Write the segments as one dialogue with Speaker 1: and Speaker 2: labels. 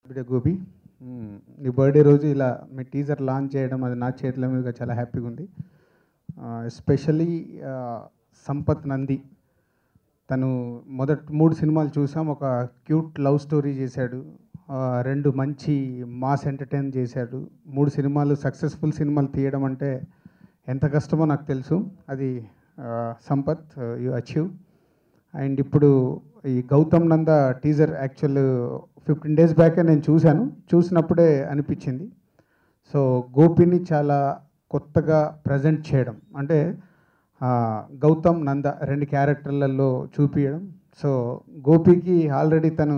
Speaker 1: బిడ్డ గోపి, నీ బర్త్డే రోజు ఇలా మీ టీజర్ లాంచ్ చేయడం అది నా చేతుల మీదుగా చాలా హ్యాపీగా ఉంది. ఎస్పెషల్లీ సంపత్ నంది, తను మొదటి 3 సినిమాలు చూసాం. ఒక క్యూట్ లవ్ స్టోరీ చేశాడు, 2 మంచి మాస్ ఎంటర్టైన్ చేశాడు. 3 సినిమాలు సక్సెస్ఫుల్ సినిమాలు తీయడం అంటే ఎంత కష్టమో నాకు తెలుసు. అది సంపత్ యు అచీవ్. అండ్ ఇప్పుడు ఈ గౌతమ్ నంద టీజర్ యాక్చువల్ 15 days బ్యాకే నేను చూసినప్పుడే అనిపించింది. సో గోపిని చాలా కొత్తగా ప్రజెంట్ చేయడం అంటే గౌతమ్ నంద 2 క్యారెక్టర్లలో చూపించడం. సో గోపికి ఆల్రెడీ తను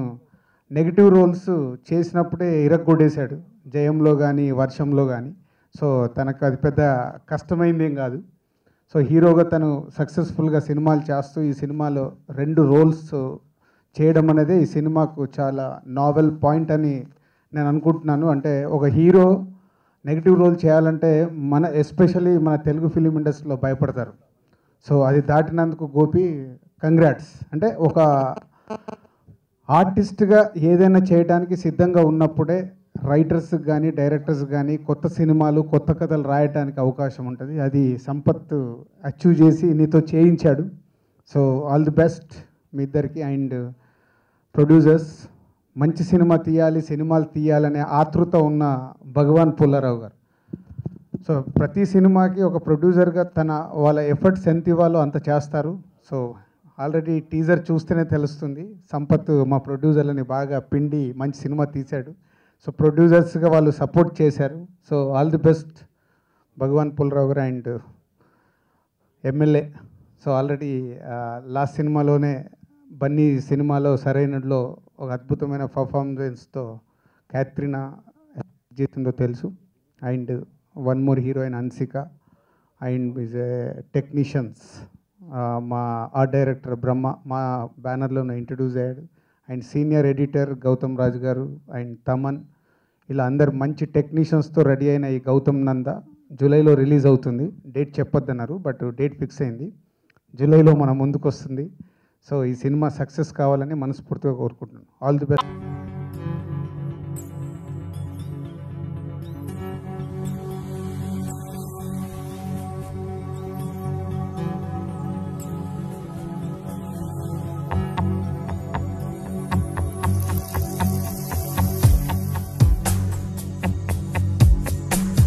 Speaker 1: నెగిటివ్ రోల్స్ చేసినప్పుడే ఇరగ్గొడేశాడు, జయంలో కానీ వర్షంలో కానీ. సో తనకు అది పెద్ద కష్టమైందేం కాదు. సో హీరోగా తను సక్సెస్ఫుల్గా సినిమాలు చేస్తూ ఈ సినిమాలో 2 రోల్స్ చేయడం అనేది ఈ సినిమాకు చాలా నావెల్ పాయింట్ అని నేను అనుకుంటున్నాను. అంటే ఒక హీరో నెగిటివ్ రోల్ చేయాలంటే ఎస్పెషల్లీ మన తెలుగు ఫిలిం ఇండస్ట్రీలో భయపడతారు. సో అది దాటినందుకు గోపి కంగ్రాట్స్. అంటే ఒక ఆర్టిస్ట్గా ఏదైనా చేయడానికి సిద్ధంగా ఉన్నప్పుడే రైటర్స్కి కానీ డైరెక్టర్స్ కానీ కొత్త సినిమాలు కొత్త కథలు రాయడానికి అవకాశం ఉంటుంది. అది సంపత్ అచీవ్ చేసి నీతో చేయించాడు. సో ఆల్ ది బెస్ట్ మీ ఇద్దరికి. అండ్ ప్రొడ్యూసర్స్, మంచి సినిమాలు తీయాలనే ఆతృత ఉన్న భగవాన్ పుల్లారావు గారు. సో ప్రతి సినిమాకి ఒక ప్రొడ్యూసర్గా వాళ్ళ ఎఫర్ట్స్ ఎంత ఇవ్వాలో అంత చేస్తారు. సో ఆల్రెడీ టీజర్ చూస్తేనే తెలుస్తుంది, సంపత్ మా ప్రొడ్యూసర్లని బాగా పిండి మంచి సినిమా తీశాడు. సో ప్రొడ్యూసర్స్గా వాళ్ళు సపోర్ట్ చేశారు. So all the best Bhagavan Pullarao garu. And MLA, so already last సినిమాలోనే బన్నీ సినిమాలో సరైనలో ఒక అద్భుతమైన పర్ఫార్మెన్స్తో క్యాత్రినా జీతుందో తెలుసు. And 1 more heroine Hansika. And technicians మా ఆర్ట్ డైరెక్టర్ బ్రహ్మ మా బ్యానర్లోనే ఇంట్రడ్యూస్ అయ్యాడు. అండ్ సీనియర్ ఎడిటర్ గౌతమ్ రాజు గారు అండ్ తమన్, ఇలా అందరు మంచి టెక్నీషియన్స్తో రెడీ అయిన ఈ గౌతమ్ నంద జూలైలో రిలీజ్ అవుతుంది. డేట్ చెప్పొద్దన్నారు, బట్ డేట్ ఫిక్స్ అయింది. జూలైలో మన ముందుకు వస్తుంది. సో ఈ సినిమా సక్సెస్ కావాలని మనస్ఫూర్తిగా కోరుకుంటున్నాను. All the best.